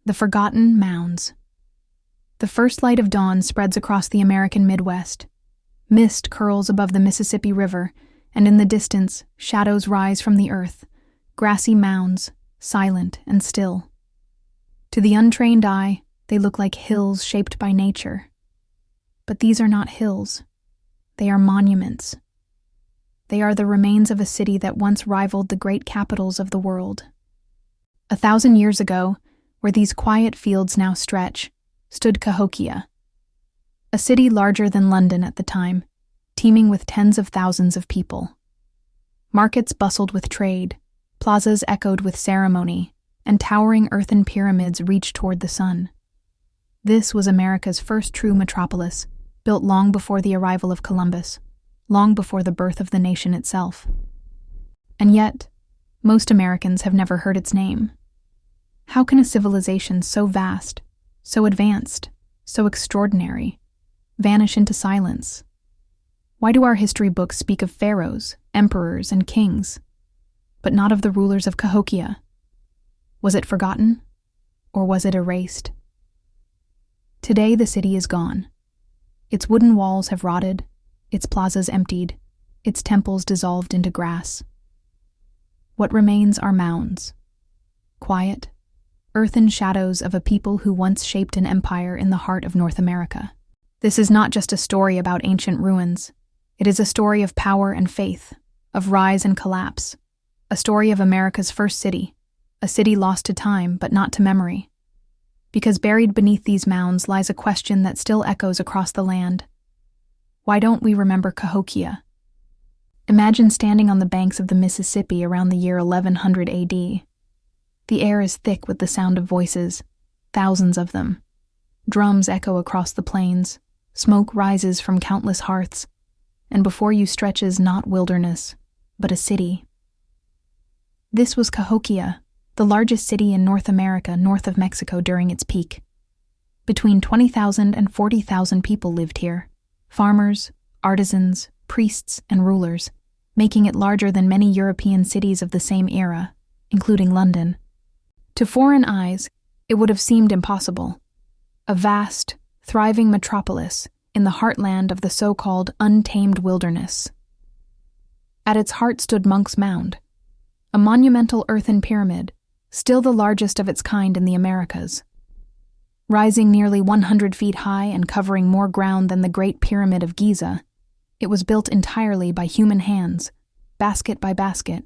The forgotten mounds. The first light of dawn spreads across the American Midwest. Mist curls above the Mississippi River, and in the distance, shadows rise from the earth, grassy mounds, silent and still. To the untrained eye, they look like hills shaped by nature. But these are not hills. They are monuments. They are the remains of a city that once rivaled the great capitals of the world. 1,000 years ago, where these quiet fields now stretch, stood Cahokia, a city larger than London at the time, teeming with tens of thousands of people. Markets bustled with trade, plazas echoed with ceremony, and towering earthen pyramids reached toward the sun. This was America's first true metropolis, built long before the arrival of Columbus, long before the birth of the nation itself. And yet, most Americans have never heard its name. How can a civilization so vast, so advanced, so extraordinary, vanish into silence? Why do our history books speak of pharaohs, emperors, and kings, but not of the rulers of Cahokia? Was it forgotten, or was it erased? Today the city is gone. Its wooden walls have rotted, its plazas emptied, its temples dissolved into grass. What remains are mounds, quiet, earthen shadows of a people who once shaped an empire in the heart of North America. This is not just a story about ancient ruins. It is a story of power and faith, of rise and collapse, a story of America's first city, a city lost to time but not to memory. Because buried beneath these mounds lies a question that still echoes across the land. Why don't we remember Cahokia? Imagine standing on the banks of the Mississippi around the year 1100 AD. The air is thick with the sound of voices, thousands of them. Drums echo across the plains, smoke rises from countless hearths, and before you stretches not wilderness, but a city. This was Cahokia, the largest city in North America north of Mexico during its peak. Between 20,000 and 40,000 people lived here, farmers, artisans, priests, and rulers, making it larger than many European cities of the same era, including London. To foreign eyes, it would have seemed impossible. A vast, thriving metropolis in the heartland of the so-called untamed wilderness. At its heart stood Monk's Mound, a monumental earthen pyramid, still the largest of its kind in the Americas. Rising nearly 100 feet high and covering more ground than the Great Pyramid of Giza, it was built entirely by human hands, basket by basket,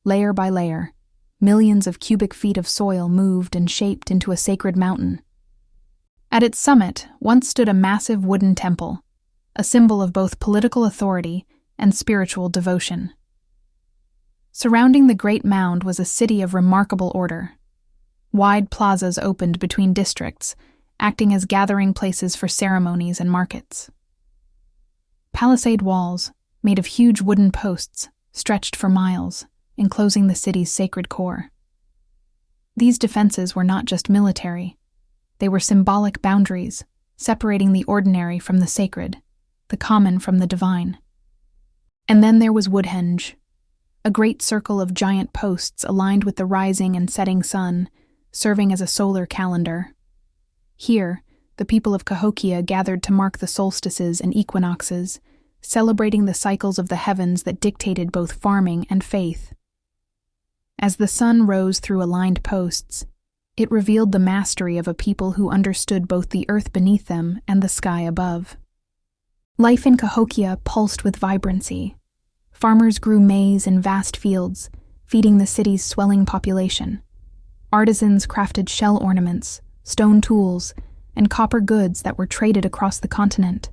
layer by layer. Millions of cubic feet of soil moved and shaped into a sacred mountain. At its summit once stood a massive wooden temple, a symbol of both political authority and spiritual devotion. Surrounding the Great Mound was a city of remarkable order. Wide plazas opened between districts, acting as gathering places for ceremonies and markets. Palisade walls, made of huge wooden posts, stretched for miles, enclosing the city's sacred core. These defenses were not just military. They were symbolic boundaries, separating the ordinary from the sacred, the common from the divine. And then there was Woodhenge, a great circle of giant posts aligned with the rising and setting sun, serving as a solar calendar. Here, the people of Cahokia gathered to mark the solstices and equinoxes, celebrating the cycles of the heavens that dictated both farming and faith. As the sun rose through aligned posts, it revealed the mastery of a people who understood both the earth beneath them and the sky above. Life in Cahokia pulsed with vibrancy. Farmers grew maize in vast fields, feeding the city's swelling population. Artisans crafted shell ornaments, stone tools, and copper goods that were traded across the continent.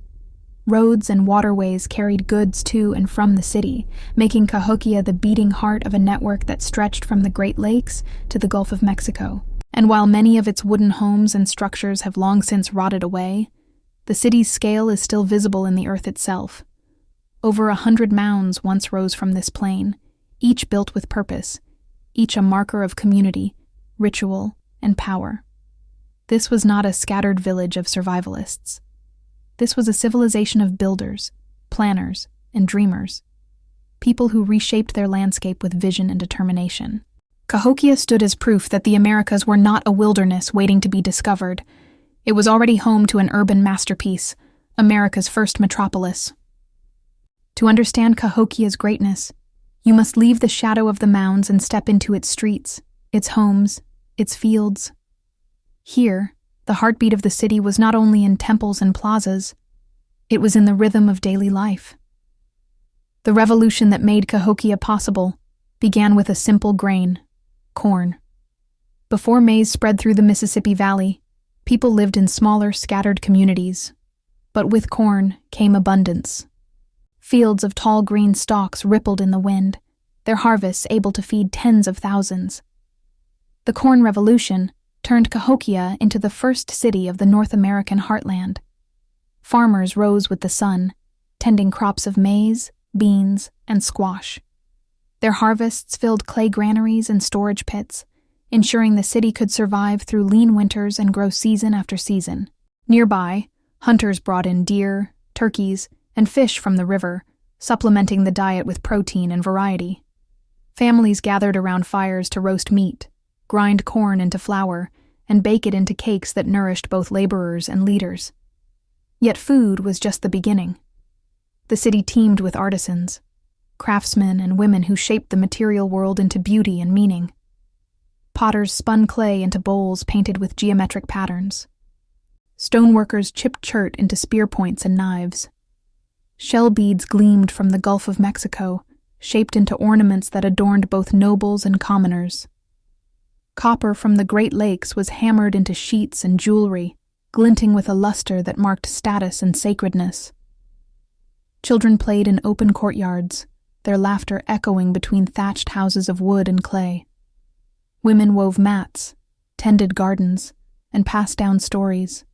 Roads and waterways carried goods to and from the city, making Cahokia the beating heart of a network that stretched from the Great Lakes to the Gulf of Mexico. And while many of its wooden homes and structures have long since rotted away, the city's scale is still visible in the earth itself. Over 100 mounds once rose from this plain, each built with purpose, each a marker of community, ritual, and power. This was not a scattered village of survivalists. This was a civilization of builders, planners, and dreamers, people who reshaped their landscape with vision and determination. Cahokia stood as proof that the Americas were not a wilderness waiting to be discovered. It was already home to an urban masterpiece, America's first metropolis. To understand Cahokia's greatness, you must leave the shadow of the mounds and step into its streets, its homes, its fields. Here, the heartbeat of the city was not only in temples and plazas, it was in the rhythm of daily life. The revolution that made Cahokia possible began with a simple grain: corn. Before maize spread through the Mississippi Valley, people lived in smaller, scattered communities. But with corn came abundance. Fields of tall green stalks rippled in the wind, their harvests able to feed tens of thousands. The corn revolution turned Cahokia into the first city of the North American heartland. Farmers rose with the sun, tending crops of maize, beans, and squash. Their harvests filled clay granaries and storage pits, ensuring the city could survive through lean winters and grow season after season. Nearby, hunters brought in deer, turkeys, and fish from the river, supplementing the diet with protein and variety. Families gathered around fires to roast meat, grind corn into flour, and bake it into cakes that nourished both laborers and leaders. Yet food was just the beginning. The city teemed with artisans, craftsmen and women who shaped the material world into beauty and meaning. Potters spun clay into bowls painted with geometric patterns. Stoneworkers chipped chert into spear points and knives. Shell beads gleamed from the Gulf of Mexico, shaped into ornaments that adorned both nobles and commoners. Copper from the Great Lakes was hammered into sheets and jewelry, glinting with a luster that marked status and sacredness. Children played in open courtyards, their laughter echoing between thatched houses of wood and clay. Women wove mats, tended gardens, and passed down stories.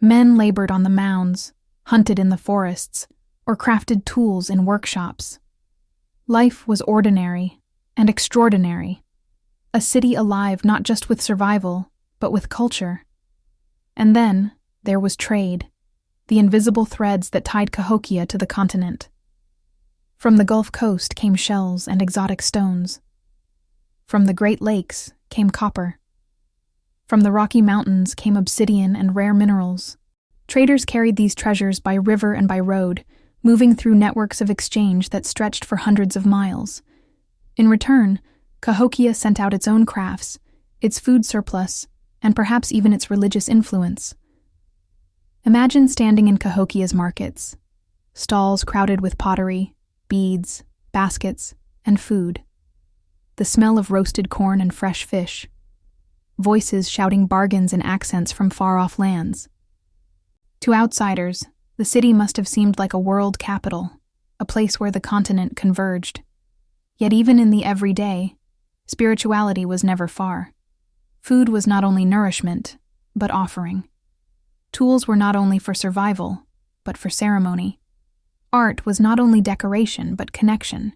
Men labored on the mounds, hunted in the forests, or crafted tools in workshops. Life was ordinary and extraordinary, a city alive not just with survival, but with culture. And then there was trade, the invisible threads that tied Cahokia to the continent. From the Gulf Coast came shells and exotic stones. From the Great Lakes came copper. From the Rocky Mountains came obsidian and rare minerals. Traders carried these treasures by river and by road, moving through networks of exchange that stretched for hundreds of miles. In return, Cahokia sent out its own crafts, its food surplus, and perhaps even its religious influence. Imagine standing in Cahokia's markets, stalls crowded with pottery, beads, baskets, and food. The smell of roasted corn and fresh fish. Voices shouting bargains in accents from far-off lands. To outsiders, the city must have seemed like a world capital, a place where the continent converged. Yet even in the everyday, spirituality was never far. Food was not only nourishment, but offering. Tools were not only for survival, but for ceremony. Art was not only decoration, but connection,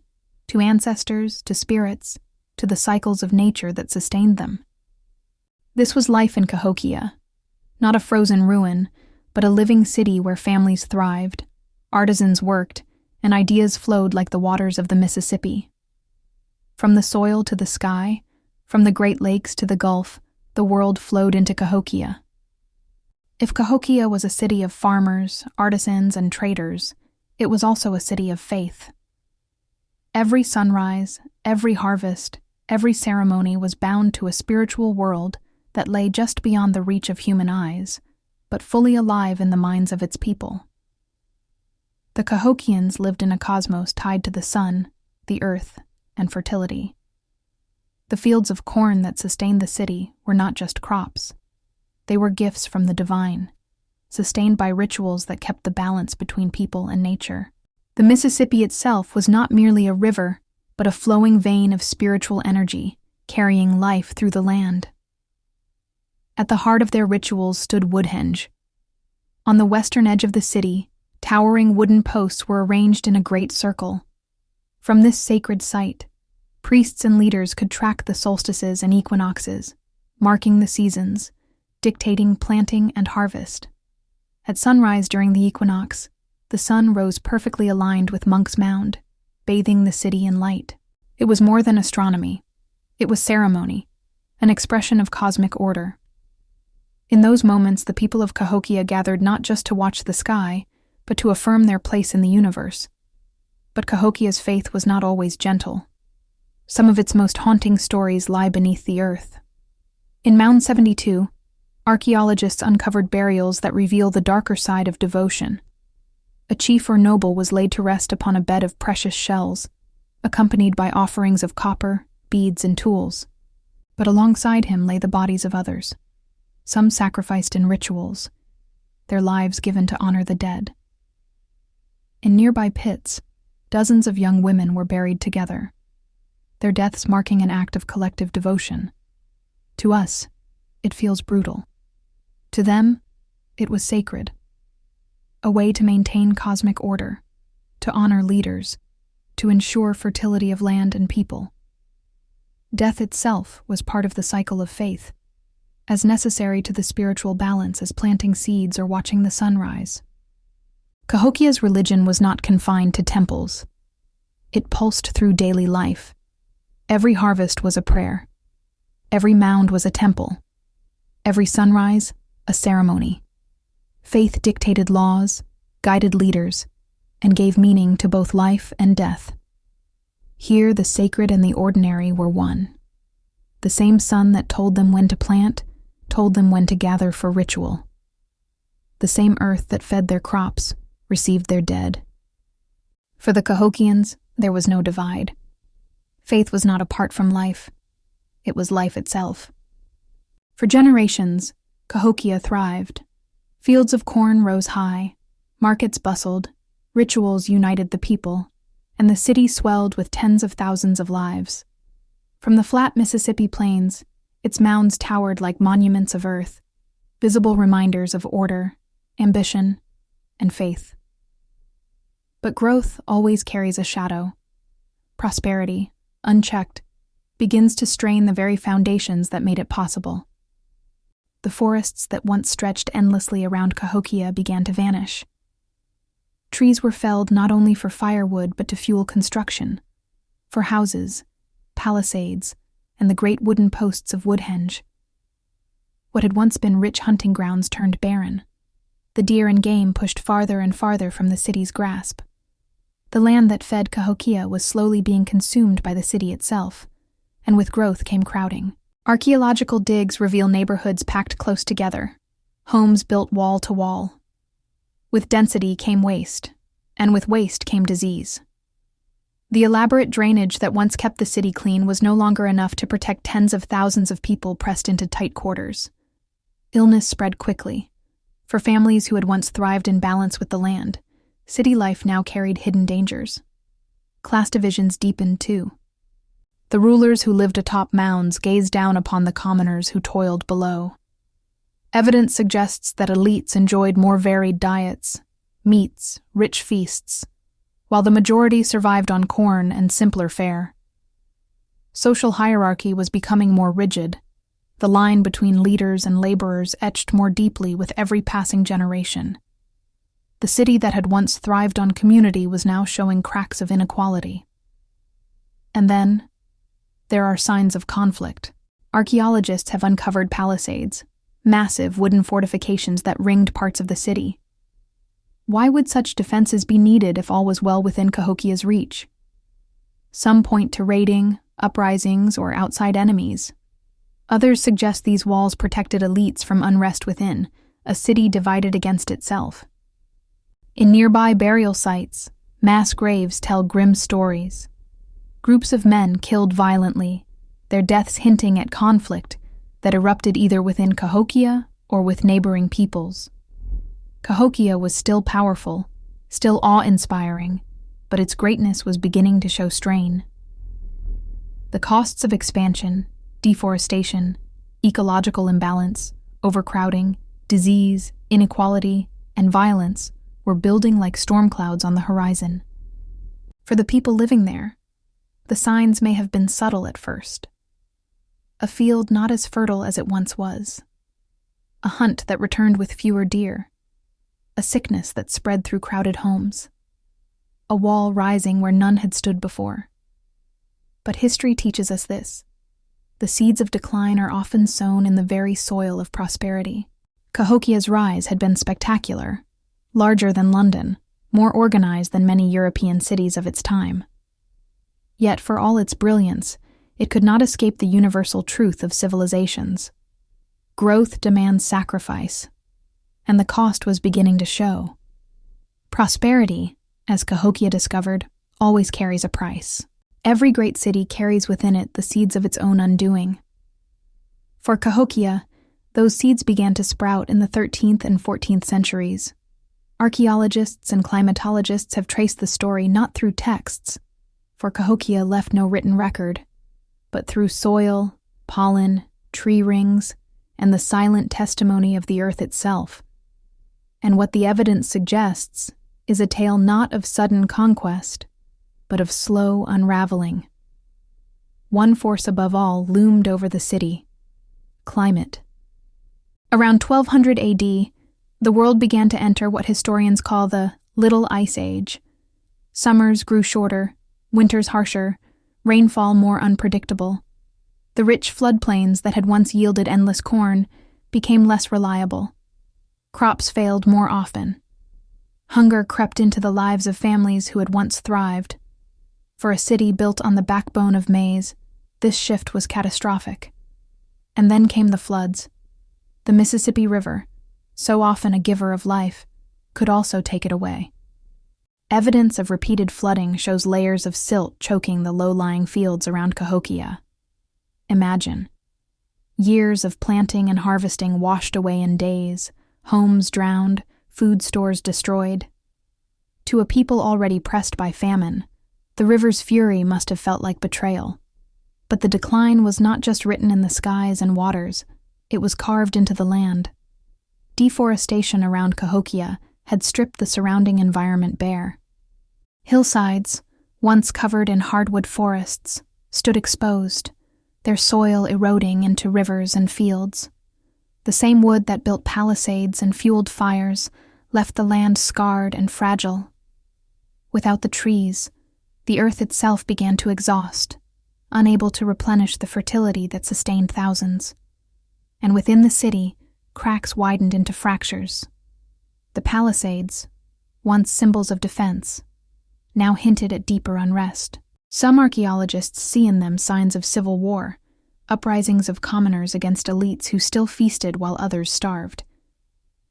to ancestors, to spirits, to the cycles of nature that sustained them. This was life in Cahokia, not a frozen ruin, but a living city where families thrived, artisans worked, and ideas flowed like the waters of the Mississippi. From the soil to the sky, from the Great Lakes to the Gulf, the world flowed into Cahokia. If Cahokia was a city of farmers, artisans, and traders, it was also a city of faith. Every sunrise, every harvest, every ceremony was bound to a spiritual world that lay just beyond the reach of human eyes, but fully alive in the minds of its people. The Cahokians lived in a cosmos tied to the sun, the earth, and fertility. The fields of corn that sustained the city were not just crops. They were gifts from the divine, sustained by rituals that kept the balance between people and nature. The Mississippi itself was not merely a river, but a flowing vein of spiritual energy, carrying life through the land. At the heart of their rituals stood Woodhenge. On the western edge of the city, towering wooden posts were arranged in a great circle. From this sacred site, priests and leaders could track the solstices and equinoxes, marking the seasons, dictating planting and harvest. At sunrise during the equinox, the sun rose perfectly aligned with Monk's Mound, bathing the city in light. It was more than astronomy. It was ceremony, an expression of cosmic order. In those moments, the people of Cahokia gathered not just to watch the sky, but to affirm their place in the universe. But Cahokia's faith was not always gentle. Some of its most haunting stories lie beneath the earth. In Mound 72, archaeologists uncovered burials that reveal the darker side of devotion. A chief or noble was laid to rest upon a bed of precious shells, accompanied by offerings of copper, beads, and tools. But alongside him lay the bodies of others, some sacrificed in rituals, their lives given to honor the dead. In nearby pits, dozens of young women were buried together, their deaths marking an act of collective devotion. To us, it feels brutal. To them, it was sacred. A way to maintain cosmic order, to honor leaders, to ensure fertility of land and people. Death itself was part of the cycle of faith, as necessary to the spiritual balance as planting seeds or watching the sunrise. Cahokia's religion was not confined to temples. It pulsed through daily life. Every harvest was a prayer. Every mound was a temple. Every sunrise, a ceremony. Faith dictated laws, guided leaders, and gave meaning to both life and death. Here the sacred and the ordinary were one. The same sun that told them when to plant, told them when to gather for ritual. The same earth that fed their crops, received their dead. For the Cahokians, there was no divide. Faith was not apart from life. It was life itself. For generations, Cahokia thrived. Fields of corn rose high, markets bustled, rituals united the people, and the city swelled with tens of thousands of lives. From the flat Mississippi plains, its mounds towered like monuments of earth, visible reminders of order, ambition, and faith. But growth always carries a shadow. Prosperity, unchecked, begins to strain the very foundations that made it possible. The forests that once stretched endlessly around Cahokia began to vanish. Trees were felled not only for firewood but to fuel construction, for houses, palisades, and the great wooden posts of Woodhenge. What had once been rich hunting grounds turned barren. The deer and game pushed farther and farther from the city's grasp. The land that fed Cahokia was slowly being consumed by the city itself, and with growth came crowding. Archaeological digs reveal neighborhoods packed close together, homes built wall to wall. With density came waste, and with waste came disease. The elaborate drainage that once kept the city clean was no longer enough to protect tens of thousands of people pressed into tight quarters. Illness spread quickly. For families who had once thrived in balance with the land, city life now carried hidden dangers. Class divisions deepened too. The rulers who lived atop mounds gazed down upon the commoners who toiled below. Evidence suggests that elites enjoyed more varied diets, meats, rich feasts, while the majority survived on corn and simpler fare. Social hierarchy was becoming more rigid, the line between leaders and laborers etched more deeply with every passing generation. The city that had once thrived on community was now showing cracks of inequality. And then, there are signs of conflict. Archaeologists have uncovered palisades, massive wooden fortifications that ringed parts of the city. Why would such defenses be needed if all was well within Cahokia's reach? Some point to raiding, uprisings, or outside enemies. Others suggest these walls protected elites from unrest within, a city divided against itself. In nearby burial sites, mass graves tell grim stories. Groups of men killed violently, their deaths hinting at conflict that erupted either within Cahokia or with neighboring peoples. Cahokia was still powerful, still awe-inspiring, but its greatness was beginning to show strain. The costs of expansion, deforestation, ecological imbalance, overcrowding, disease, inequality, and violence were building like storm clouds on the horizon. For the people living there, the signs may have been subtle at first. A field not as fertile as it once was. A hunt that returned with fewer deer. A sickness that spread through crowded homes. A wall rising where none had stood before. But history teaches us this. the seeds of decline are often sown in the very soil of prosperity. Cahokia's rise had been spectacular, larger than London, more organized than many European cities of its time. Yet, for all its brilliance, it could not escape the universal truth of civilizations. Growth demands sacrifice, and the cost was beginning to show. Prosperity, as Cahokia discovered, always carries a price. Every great city carries within it the seeds of its own undoing. For Cahokia, those seeds began to sprout in the 13th and 14th centuries. Archaeologists and climatologists have traced the story not through texts, for Cahokia left no written record, but through soil, pollen, tree rings, and the silent testimony of the earth itself. And what the evidence suggests is a tale not of sudden conquest, but of slow unraveling. One force above all loomed over the city: climate. Around 1200 AD, the world began to enter what historians call the Little Ice Age. Summers grew shorter, winters harsher, rainfall more unpredictable. The rich floodplains that had once yielded endless corn became less reliable. Crops failed more often. Hunger crept into the lives of families who had once thrived. For a city built on the backbone of maize, this shift was catastrophic. And then came the floods. The Mississippi River, so often a giver of life, could also take it away. Evidence of repeated flooding shows layers of silt choking the low-lying fields around Cahokia. Imagine. Years of planting and harvesting washed away in days, homes drowned, food stores destroyed. To a people already pressed by famine, the river's fury must have felt like betrayal. But the decline was not just written in the skies and waters, it was carved into the land. Deforestation around Cahokia had stripped the surrounding environment bare. Hillsides, once covered in hardwood forests, stood exposed, their soil eroding into rivers and fields. The same wood that built palisades and fueled fires left the land scarred and fragile. Without the trees, the earth itself began to exhaust, unable to replenish the fertility that sustained thousands. And within the city, cracks widened into fractures. The palisades, once symbols of defense, now hinted at deeper unrest. Some archaeologists see in them signs of civil war, uprisings of commoners against elites who still feasted while others starved.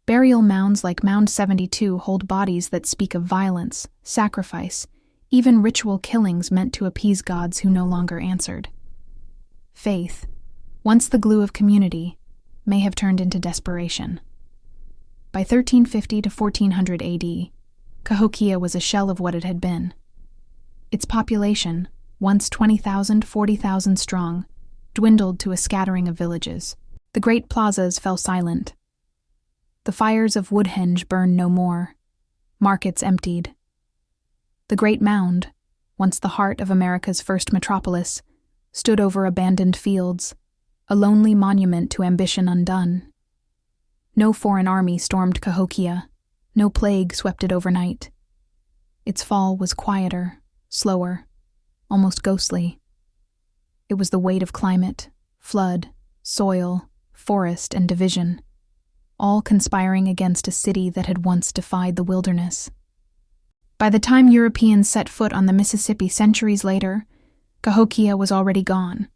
Burial mounds like Mound 72 hold bodies that speak of violence, sacrifice, even ritual killings meant to appease gods who no longer answered. Faith, once the glue of community, may have turned into desperation. By 1350 to 1400 AD, Cahokia was a shell of what it had been. Its population, once 20,000, 40,000 strong, dwindled to a scattering of villages. The great plazas fell silent. The fires of Woodhenge burned no more. Markets emptied. The great Mound, once the heart of America's first metropolis, stood over abandoned fields, a lonely monument to ambition undone. No foreign army stormed Cahokia, no plague swept it overnight. Its fall was quieter, slower, almost ghostly. It was the weight of climate, flood, soil, forest, and division, all conspiring against a city that had once defied the wilderness. By the time Europeans set foot on the Mississippi centuries later, Cahokia was already gone.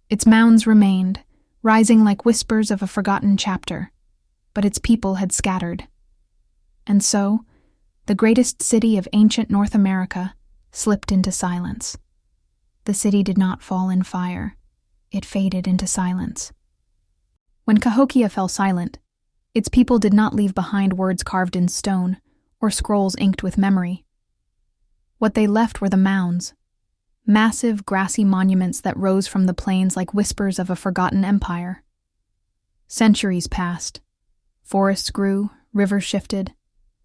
Its mounds remained, rising like whispers of a forgotten chapter, but its people had scattered. And so, the greatest city of ancient North America slipped into silence. The city did not fall in fire. It faded into silence. When Cahokia fell silent, its people did not leave behind words carved in stone or scrolls inked with memory. What they left were the mounds, massive grassy monuments that rose from the plains like whispers of a forgotten empire. Centuries passed. Forests grew, rivers shifted,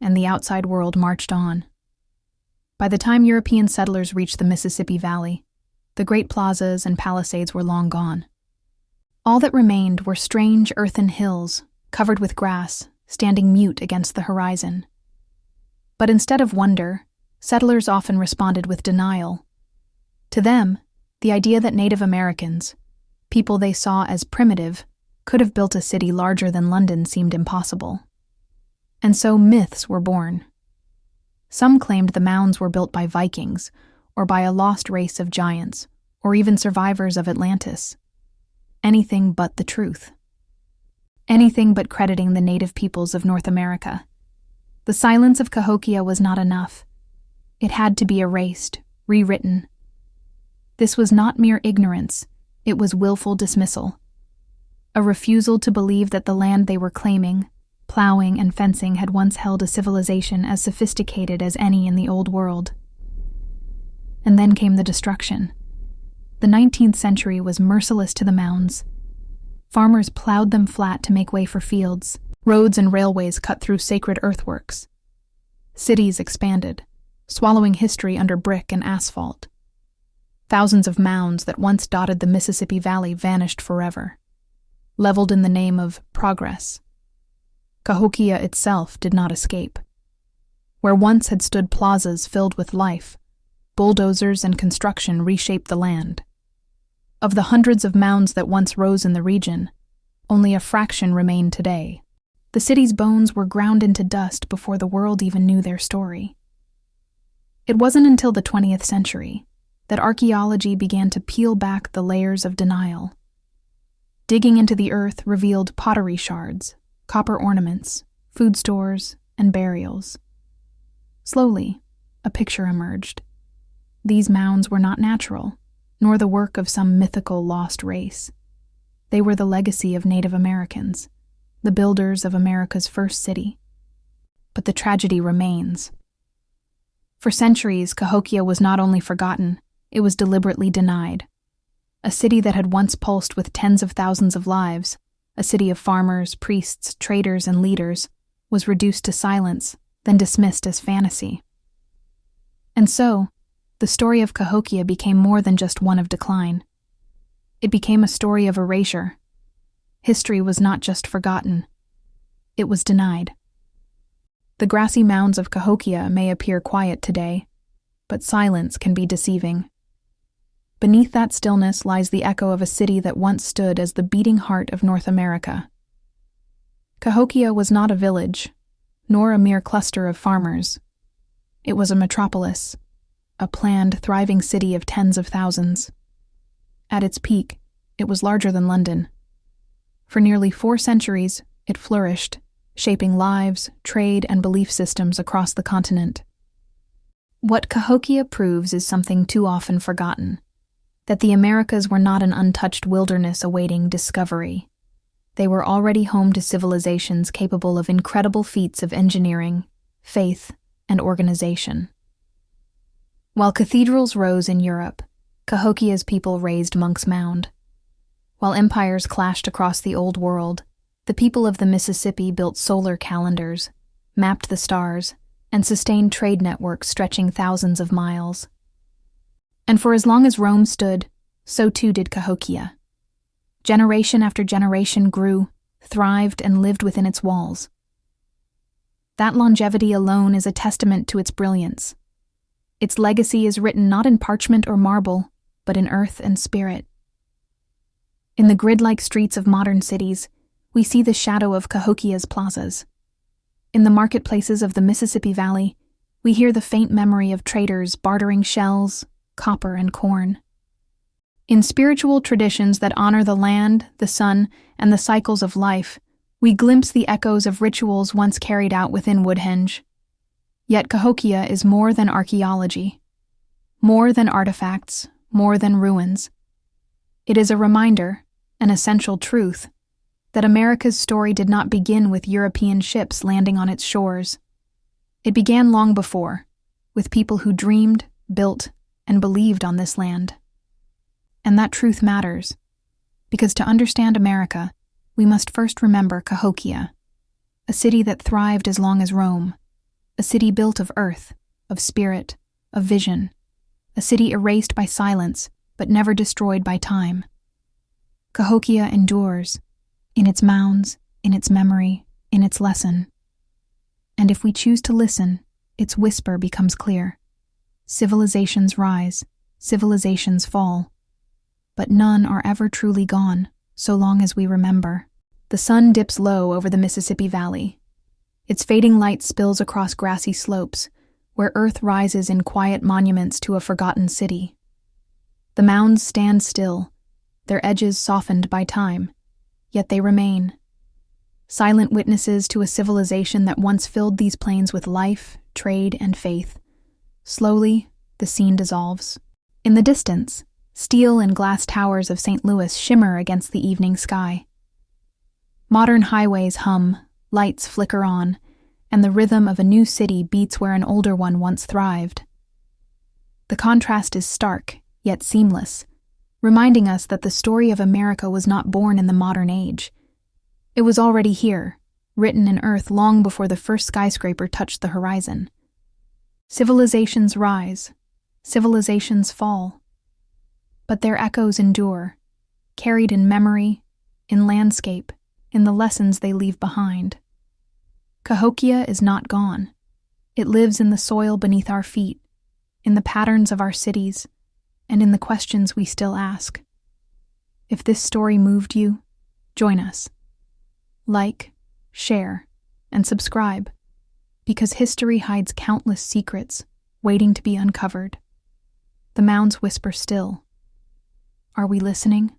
and the outside world marched on. By the time European settlers reached the Mississippi Valley, the great plazas and palisades were long gone. All that remained were strange earthen hills, covered with grass, standing mute against the horizon. But instead of wonder, settlers often responded with denial. To them, the idea that Native Americans, People they saw as primitive could have built a city larger than London seemed impossible. And so myths were born. Some claimed the mounds were built by Vikings, or by a lost race of giants, or even survivors of Atlantis. Anything but the truth. Anything but crediting the native peoples of North America. The silence of Cahokia was not enough. It had to be erased, rewritten. This was not mere ignorance, it was willful dismissal. A refusal to believe that the land they were claiming, plowing and fencing had once held a civilization as sophisticated as any in the Old World. And then came the destruction. The 19th century was merciless to the mounds. Farmers plowed them flat to make way for fields. Roads and railways cut through sacred earthworks. Cities expanded, swallowing history under brick and asphalt. Thousands of mounds that once dotted the Mississippi Valley vanished forever, leveled in the name of progress. Cahokia itself did not escape. Where once had stood plazas filled with life, bulldozers and construction reshaped the land. Of the hundreds of mounds that once rose in the region, only a fraction remain today. The city's bones were ground into dust before the world even knew their story. It wasn't until the 20th century that archaeology began to peel back the layers of denial. Digging into the earth revealed pottery shards, copper ornaments, food stores, and burials. Slowly, a picture emerged. These mounds were not natural, nor the work of some mythical lost race. They were the legacy of Native Americans, the builders of America's first city. But the tragedy remains. For centuries, Cahokia was not only forgotten, it was deliberately denied. A city that had once pulsed with tens of thousands of lives, a city of farmers, priests, traders, and leaders, was reduced to silence, then dismissed as fantasy. And so, the story of Cahokia became more than just one of decline. It became a story of erasure. History was not just forgotten, it was denied. The grassy mounds of Cahokia may appear quiet today, but silence can be deceiving. Beneath that stillness lies the echo of a city that once stood as the beating heart of North America. Cahokia was not a village, nor a mere cluster of farmers. It was a metropolis, a planned, thriving city of tens of thousands. At its peak, it was larger than London. For nearly 4 centuries, it flourished, shaping lives, trade, and belief systems across the continent. What Cahokia proves is something too often forgotten, that the Americas were not an untouched wilderness awaiting discovery. They were already home to civilizations capable of incredible feats of engineering, faith, and organization. While cathedrals rose in Europe, Cahokia's people raised Monk's Mound. While empires clashed across the Old World, the people of the Mississippi built solar calendars, mapped the stars, and sustained trade networks stretching thousands of miles. And for as long as Rome stood, so too did Cahokia. Generation after generation grew, thrived, and lived within its walls. That longevity alone is a testament to its brilliance. Its legacy is written not in parchment or marble, but in earth and spirit. In the grid-like streets of modern cities, we see the shadow of Cahokia's plazas. In the marketplaces of the Mississippi Valley, we hear the faint memory of traders bartering shells, copper, and corn. In spiritual traditions that honor the land, the sun, and the cycles of life, we glimpse the echoes of rituals once carried out within Woodhenge. Yet Cahokia is more than archaeology, more than artifacts, more than ruins. It is a reminder, an essential truth, that America's story did not begin with European ships landing on its shores. It began long before, with people who dreamed, built, and believed on this land. And that truth matters, because to understand America, we must first remember Cahokia, a city that thrived as long as Rome, a city built of earth, of spirit, of vision, a city erased by silence, but never destroyed by time. Cahokia endures, in its mounds, in its memory, in its lesson. And if we choose to listen, its whisper becomes clear. Civilizations rise, civilizations fall. but none are ever truly gone, so long as we remember. The sun dips low over the Mississippi Valley. Its fading light spills across grassy slopes, where earth rises in quiet monuments to a forgotten city. The mounds stand still, their edges softened by time, yet they remain. Silent witnesses to a civilization that once filled these plains with life, trade, and faith. Slowly, the scene dissolves. In the distance, steel and glass towers of St. Louis shimmer against the evening sky. Modern highways hum, lights flicker on, and the rhythm of a new city beats where an older one once thrived. The contrast is stark, yet seamless, reminding us that the story of America was not born in the modern age. It was already here, written in earth long before the first skyscraper touched the horizon. Civilizations rise, civilizations fall. But their echoes endure, carried in memory, in landscape, in the lessons they leave behind. Cahokia is not gone. It lives in the soil beneath our feet, in the patterns of our cities, and in the questions we still ask. If this story moved you, join us. Like, share, and subscribe, because history hides countless secrets waiting to be uncovered. The mounds whisper still. Are we listening?